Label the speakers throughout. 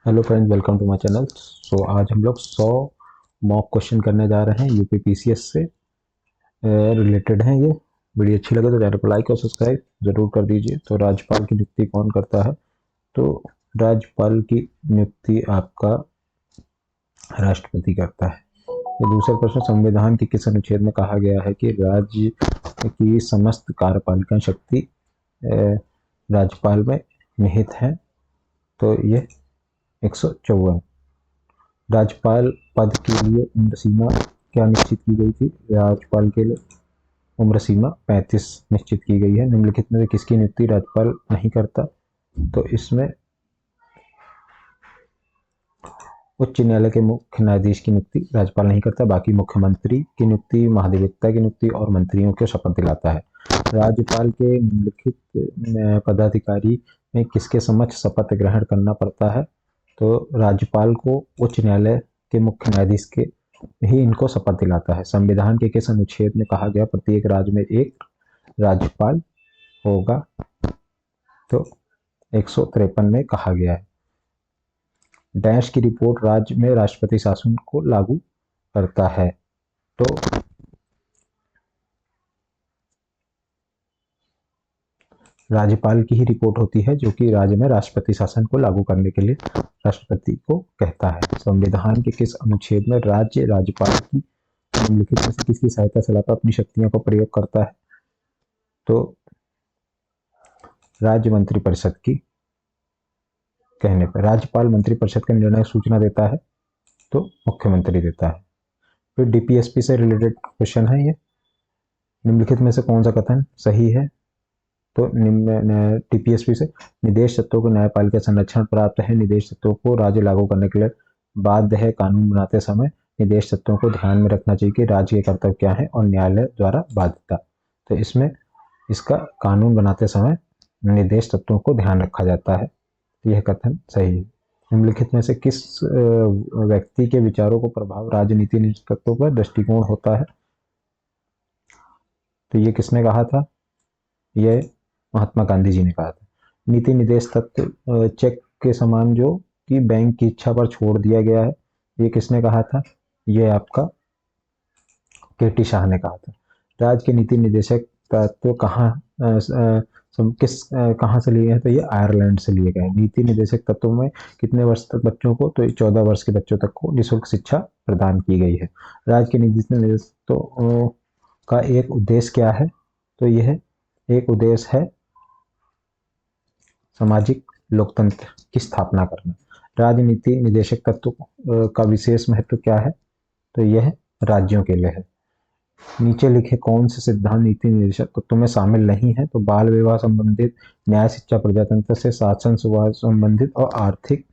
Speaker 1: Hello friends, welcome to my channel. आज हम लोग 100 मॉक क्वेश्चन करने जा रहे हैं यूपी पीसीएस से रिलेटेड हैं। ये वीडियो अच्छी लगे तो चैनल को लाइक और सब्सक्राइब जरूर कर दीजिए। तो राज्यपाल की नियुक्ति कौन करता है? तो राज्यपाल की नियुक्ति आपका राष्ट्रपति करता है। तो दूसरा प्रश्न, संविधान के किस अनुच्छेद में कहा गया है कि राज्य की समस्त कार्यपालिका शक्ति राज्यपाल में निहित है? तो ये 154। राज्यपाल पद के लिए उम्र सीमा क्या निश्चित की गई थी? राज्यपाल के लिए उम्र सीमा 35 निश्चित की गई है। निम्नलिखित में से किसकी नियुक्ति राज्यपाल नहीं करता? तो इसमें उच्च न्यायालय के मुख्य न्यायाधीश की नियुक्ति राज्यपाल नहीं करता। बाकी मुख्यमंत्री की नियुक्ति, महाधिवक्ता की नियुक्ति और मंत्रियों को शपथ दिलाता है। राज्यपाल के निम्नलिखित पदाधिकारी में किसके समक्ष शपथ ग्रहण करना पड़ता है? तो राज्यपाल को उच्च न्यायालय के मुख्य न्यायाधीश के ही इनको शपथ दिलाता है। संविधान के किस अनुच्छेद में कहा गया प्रत्येक राज्य में एक राज्यपाल होगा? तो 153 में कहा गया है। डैश की रिपोर्ट राज्य में राष्ट्रपति शासन को लागू करता है? तो राज्यपाल की ही रिपोर्ट होती है जो कि राज्य में राष्ट्रपति शासन को लागू करने के लिए राष्ट्रपति को कहता है। संविधान के किस अनुच्छेद में राज्य राज्यपाल की निम्नलिखित में से किसकी सहायता सलाह पर अपनी शक्तियों का प्रयोग करता है? तो राज्य मंत्रिपरिषद की कहने पर। राज्यपाल मंत्रिपरिषद का निर्णय सूचना देता है तो मुख्यमंत्री देता है। फिर डीपीएसपी से रिलेटेड क्वेश्चन है ये। निम्नलिखित में से कौन सा कथन सही है? तो टीपीएसपी से निदेश तत्वों को न्यायपालिका संरक्षण प्राप्त है। निदेश तत्वों को राज्य लागू करने के लिए बाध्य है। कानून बनाते समय निदेश तत्वों को ध्यान में रखना चाहिए कि राज्य के कर्तव्य क्या है और न्यायालय द्वारा बाध्यता। तो इसमें इसका कानून बनाते समय निदेश तत्वों को ध्यान रखा जाता है। तो यह कथन सही है। निम्नलिखित में से किस व्यक्ति के विचारों को प्रभाव राजनीति नेतृत्व पर दृष्टिकोण होता है? तो ये किसने कहा था? यह महात्मा गांधी जी ने कहा था। नीति निर्देश तत्व चेक के समान जो कि बैंक की इच्छा पर छोड़ दिया गया है, ये किसने कहा था? ये आपका केटी शाह ने कहा था। राज्य के नीति निर्देशक तत्व कहाँ से लिए हैं? तो ये आयरलैंड से लिए गए हैं। नीति निर्देशक तत्वों में कितने वर्ष तक बच्चों को? तो 14 वर्ष के बच्चों तक को निःशुल्क शिक्षा प्रदान की गई है। राज्य के नीति निर्देशकों का एक उद्देश्य क्या है? तो यह एक उद्देश्य है सामाजिक लोकतंत्र की स्थापना करना। राजनीति निदेशक तत्व का विशेष महत्व क्या है? तो यह राज्यों के लिए है। नीचे लिखे कौन से सिद्धांत नीति निर्देशक तत्व में शामिल नहीं है? तो बाल विवाह संबंधित, न्याय शिक्षा प्रजातंत्र से, शासन सुधार संबंधित और आर्थिक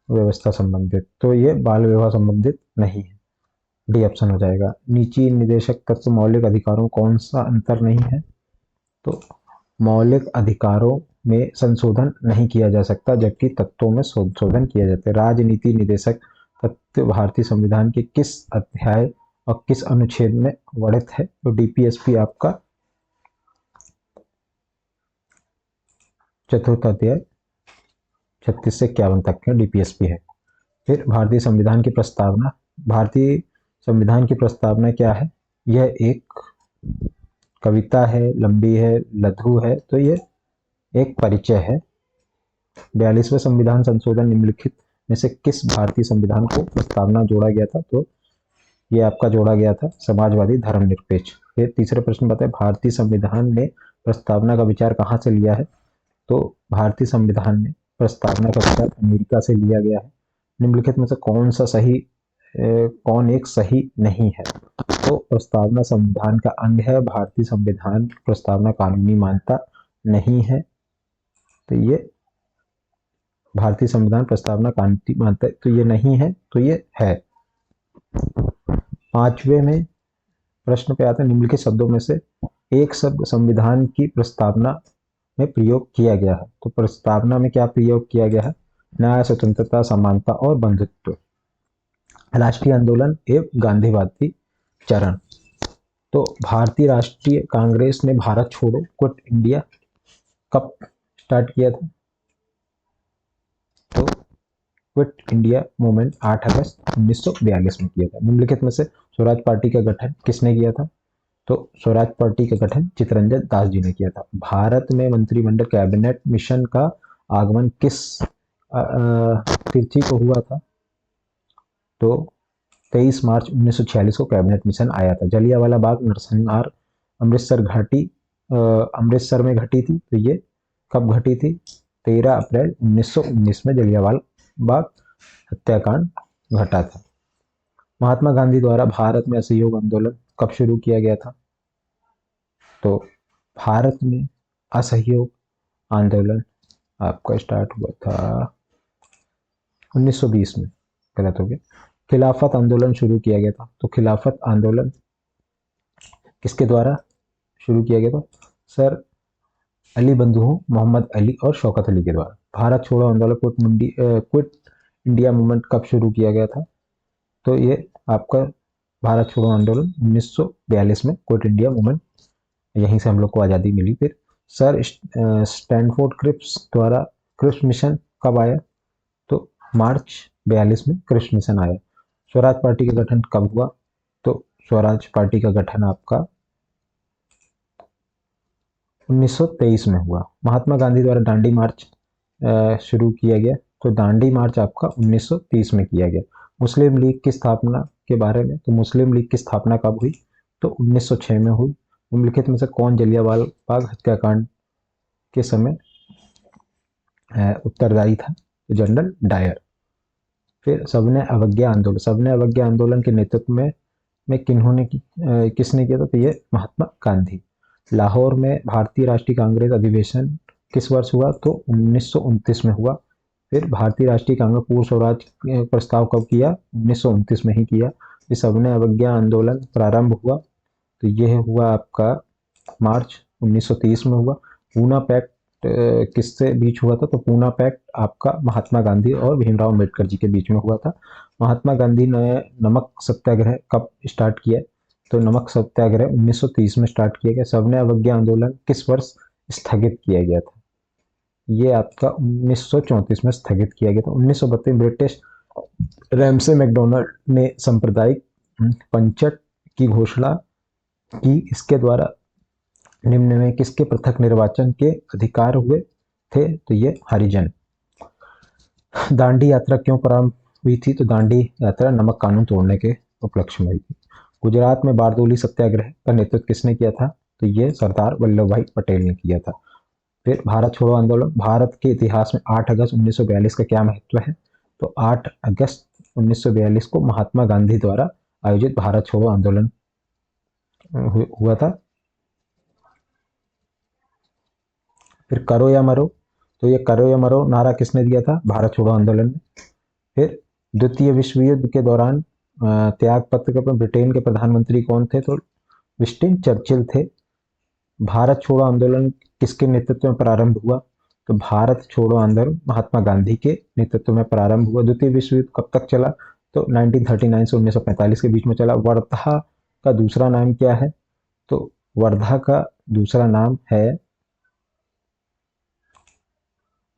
Speaker 1: व्यवस्था संबंधित। तो ये बाल विवाह संबंधित नहीं है, डी ऑप्शन हो जाएगा। नीति निर्देशक तत्व मौलिक अधिकारों कौन सा अंतर नहीं है? तो मौलिक अधिकारों में संशोधन नहीं किया जा सकता जबकि तत्वों में संशोधन किया जाता है। राजनीति निदेशक तत्व भारतीय संविधान के किस अध्याय और किस अनुच्छेद में वर्णित है? तो डीपीएसपी आपका चतुर्थ अध्याय 36 से 51 तक का डीपीएसपी है। फिर भारतीय संविधान की प्रस्तावना। भारतीय संविधान की प्रस्तावना क्या है? यह एक कविता है, लंबी है, लघु है, तो यह एक परिचय है। 42वें संविधान संशोधन निम्नलिखित में से किस भारतीय संविधान को प्रस्तावना जोड़ा गया था? तो ये आपका जोड़ा गया था समाजवादी धर्मनिरपेक्ष। फिर तीसरा प्रश्न बताए, भारतीय संविधान ने प्रस्तावना का विचार कहाँ से लिया है? तो भारतीय संविधान ने प्रस्तावना का विचार अमेरिका से लिया गया है। निम्नलिखित में से कौन एक सही नहीं है? तो प्रस्तावना संविधान का अंग है। भारतीय संविधान प्रस्तावना कानूनी मान्यता नहीं है। तो ये भारतीय संविधान प्रस्तावना कानूनी मान्यता तो ये नहीं है, तो ये है। 5वें में प्रश्न पे आता है, निम्नलिखित शब्दों में से एक शब्द संविधान की प्रस्तावना में प्रयोग किया गया है। तो प्रस्तावना में क्या प्रयोग किया गया है? न्याय, स्वतंत्रता, समानता और बंधुत्व। राष्ट्रीय आंदोलन एवं गांधीवादी चरण। तो भारतीय राष्ट्रीय कांग्रेस ने भारत छोड़ो क्विट इंडिया कब स्टार्ट किया था? तो क्विट इंडिया मूवमेंट 8 अगस्त 1942 में किया था। निम्नलिखित में से स्वराज पार्टी का गठन किसने किया था? तो स्वराज पार्टी का गठन चित्तरंजन दास जी ने किया था। भारत में मंत्रिमंडल कैबिनेट मिशन का आगमन किस तिथि को हुआ था? तो 23 मार्च 1946 को कैबिनेट मिशन आया था। जलियांवाला बाग नरसंहार अमृतसर में घटी थी, तो ये कब घटी थी? 13 अप्रैल 1919 में जलियांवाला बाग हत्याकांड घटा था। महात्मा गांधी द्वारा भारत में असहयोग आंदोलन कब शुरू किया गया था? तो भारत में असहयोग आंदोलन आपका स्टार्ट हुआ था 1920 में, गलत हो गया। खिलाफत आंदोलन शुरू किया गया था, तो खिलाफत आंदोलन किसके द्वारा शुरू किया गया था? सर अली बंधुओं मोहम्मद अली और शौकत अली के द्वारा। भारत छोड़ो आंदोलन क्विट इंडिया मूवमेंट कब शुरू किया गया था? तो ये आपका भारत छोड़ो आंदोलन 1942 में क्विट इंडिया मूवमेंट, यहीं से हम लोग को आज़ादी मिली। फिर सर स्टैनफोर्ड क्रिप्स द्वारा क्रिप्स मिशन कब आया? तो मार्च 42 में क्रिप्स मिशन आया। स्वराज पार्टी का गठन कब हुआ? तो स्वराज पार्टी का गठन आपका 1923 में हुआ। महात्मा गांधी द्वारा दांडी मार्च शुरू किया गया, तो दांडी मार्च आपका 1930 में किया गया। मुस्लिम लीग की स्थापना के बारे में, तो मुस्लिम लीग की स्थापना कब हुई? तो 1906 में हुई। निम्नलिखित में से कौन जलियांवाला बाग हत्याकांड के समय उत्तरदायी था? तो जनरल डायर। फिर सबने अवज्ञा आंदोलन के नेतृत्व में किसने किया था? तो ये महात्मा गांधी। लाहौर में भारतीय राष्ट्रीय कांग्रेस अधिवेशन किस वर्ष हुआ? तो 1929 में हुआ। फिर भारतीय राष्ट्रीय कांग्रेस पूर्ण स्वराज प्रस्ताव कब किया? 1929 में ही किया। फिर सबने अवज्ञा आंदोलन प्रारंभ हुआ, तो यह हुआ आपका मार्च 1930 में हुआ। पूना पैक्ट किससे बीच हुआ था? तो पूना पैक्ट आपका महात्मा गांधी और भीमराव अम्बेडकर जी के बीच में हुआ था। महात्मा गांधी ने नमक सत्याग्रह कब स्टार्ट किया? तो नमक सत्याग्रह 1930 में स्टार्ट किया गया। सबने अवज्ञा आंदोलन किस वर्ष स्थगित किया गया था? ये आपका 1934 में स्थगित किया गया था। 1932 ब्रिटिश रैमसे मैकडोनाल्ड ने सांप्रदायिक पंचक की घोषणा की। इसके द्वारा निम्न में किसके पृथक निर्वाचन के अधिकार हुए थे? तो ये हरिजन। दांडी यात्रा क्यों प्रारंभ हुई थी? तो दांडी यात्रा नमक कानून तोड़ने के उपलक्ष्य में हुई थी। गुजरात में बारडोली सत्याग्रह का नेतृत्व किसने किया था? तो ये सरदार वल्लभ भाई पटेल ने किया था। फिर भारत छोड़ो आंदोलन, भारत के इतिहास में 8 अगस्त 1942 का क्या महत्व है? तो 8 अगस्त 1942 को महात्मा गांधी द्वारा आयोजित भारत छोड़ो आंदोलन हुआ था। फिर करो या मरो, तो ये करो या मरो नारा किसने दिया था? भारत छोड़ो आंदोलन में। फिर द्वितीय विश्व युद्ध के दौरान त्याग पत्र पर ब्रिटेन के प्रधानमंत्री कौन थे? तो विंस्टन चर्चिल थे। भारत छोड़ो आंदोलन किसके नेतृत्व में प्रारंभ हुआ? तो भारत छोड़ो आंदोलन महात्मा गांधी के नेतृत्व में प्रारंभ हुआ। द्वितीय विश्व युद्ध कब तक चला? तो 1939 से 1945 के बीच में चला। वर्धा का दूसरा नाम क्या है? तो वर्धा का दूसरा नाम है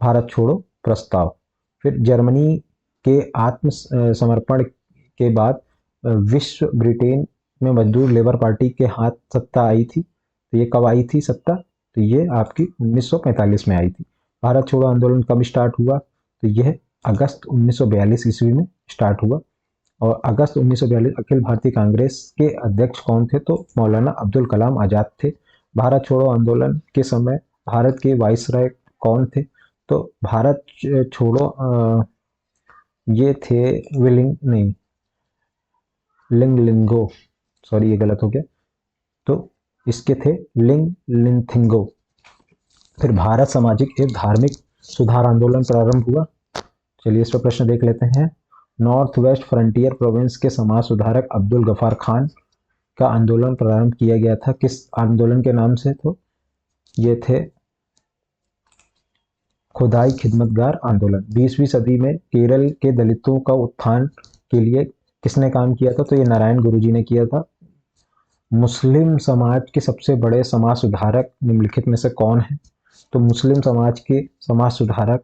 Speaker 1: भारत छोड़ो प्रस्ताव। फिर जर्मनी के आत्मसमर्पण के बाद विश्व ब्रिटेन में मजदूर लेबर पार्टी के हाथ सत्ता आई थी, तो ये कब आई थी सत्ता? तो ये आपकी 1945 में आई थी। भारत छोड़ो आंदोलन कब स्टार्ट हुआ? तो यह अगस्त 1942 ईस्वी में स्टार्ट हुआ। और अगस्त 1942 अखिल भारतीय कांग्रेस के अध्यक्ष कौन थे? तो मौलाना अब्दुल कलाम आज़ाद थे। भारत छोड़ो आंदोलन के समय भारत के वाइसराय कौन थे? तो भारत छोड़ो ये थे लिंगलिंगो, सॉरी ये गलत हो गया, तो इसके थे लिंगलिंथिंगो। फिर भारत सामाजिक एवं धार्मिक सुधार आंदोलन प्रारंभ हुआ। चलिए इस पर प्रश्न देख लेते हैं। नॉर्थ वेस्ट फ्रंटियर प्रोविंस के समाज सुधारक अब्दुल गफार खान का आंदोलन प्रारंभ किया गया था, किस आंदोलन के नाम से? तो ये थे खुदाई खिदमतगार आंदोलन। 20वीं सदी में केरल के दलितों का उत्थान के लिए किसने काम किया था? तो ये नारायण गुरुजी ने किया था। मुस्लिम समाज के सबसे बड़े समाज सुधारक निम्नलिखित में से कौन है? तो मुस्लिम समाज के समाज सुधारक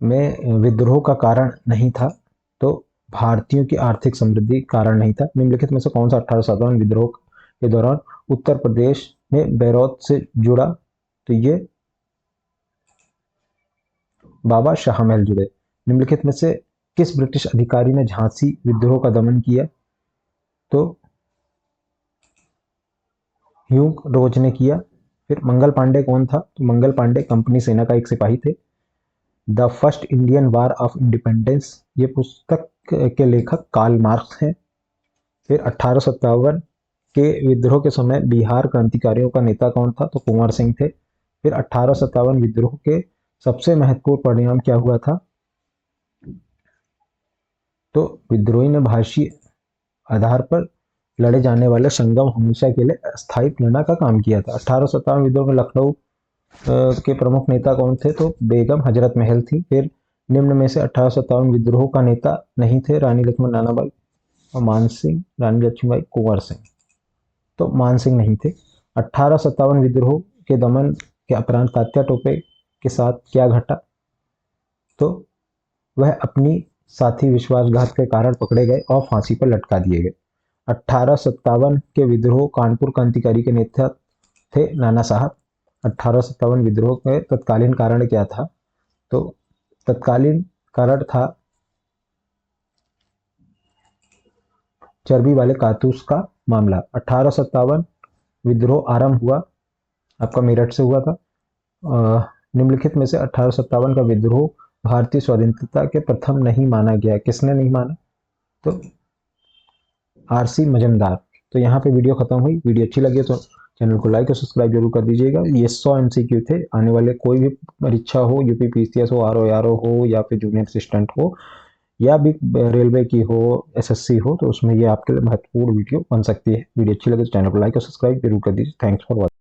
Speaker 1: में विद्रोह का कारण नहीं था, तो भारतीयों की आर्थिक समृद्धि कारण नहीं था। निम्नलिखित में से कौन सा 1857 विद्रोह के दौरान उत्तर प्रदेश में बैरौत से जुड़ा? तो ये बाबा शाहमहल जुड़े। निम्नलिखित में से किस ब्रिटिश अधिकारी ने झांसी विद्रोह का दमन किया? तो ह्यूग रोज ने किया। फिर मंगल पांडे कौन था? तो मंगल पांडे कंपनी सेना का एक सिपाही थे। The first Indian war of independence, ये पुस्तक के लेखक कार्ल मार्क्स हैं। फिर 1857 के विद्रोह के समय बिहार क्रांतिकारियों का नेता कौन था? तो कुंवर सिंह थे। फिर 1857 विद्रोह के सबसे महत्वपूर्ण परिणाम क्या हुआ था? तो विद्रोही ने भाषी आधार पर लड़े जाने वाले संगम हमेशा के लिए अस्थायी प्रेरणा का काम किया था। 1857 विद्रोह में लखनऊ के प्रमुख नेता कौन थे? तो बेगम हजरत महल थी। फिर निम्न में से 1857 विद्रोह का नेता नहीं थे? रानी लक्ष्मण नानाबाई और मानसिंह, रानी लक्ष्मीबाई, कुंवर सिंह। तो मानसिंह नहीं थे। 1857 विद्रोह के दमन के उपरांत तात्या टोपे के साथ क्या घटा? तो वह अपनी साथी विश्वासघात के कारण पकड़े गए और फांसी पर लटका दिए गए। 1857 के विद्रोह कानपुर क्रांतिकारी के नेता थे नाना साहब। 1857 विद्रोह के तत्कालीन कारण क्या था? तो तत्कालीन कारण था चर्बी वाले कारतूस का मामला। 1857 विद्रोह आरंभ हुआ आपका मेरठ से हुआ था। निम्नलिखित में से 1857 का विद्रोह भारतीय स्वतंत्रता के प्रथम नहीं माना गया। किसने नहीं माना? तो आरसी मजमदार। तो यहाँ पे वीडियो खत्म हुई। वीडियो अच्छी लगी तो चैनल को लाइक और सब्सक्राइब जरूर कर दीजिएगा। ये 100 MCQ थे। आने वाले कोई भी परीक्षा हो, यूपी पीसीएस हो, आरओ हो या फिर जूनियर असिस्टेंट हो या भी रेलवे की हो, एसएससी हो, तो उसमें ये आपके लिए महत्वपूर्ण वीडियो बन सकती है। वीडियो अच्छी लगे तो चैनल को लाइक और सब्सक्राइब जरूर कर दीजिए। Thanks for watching.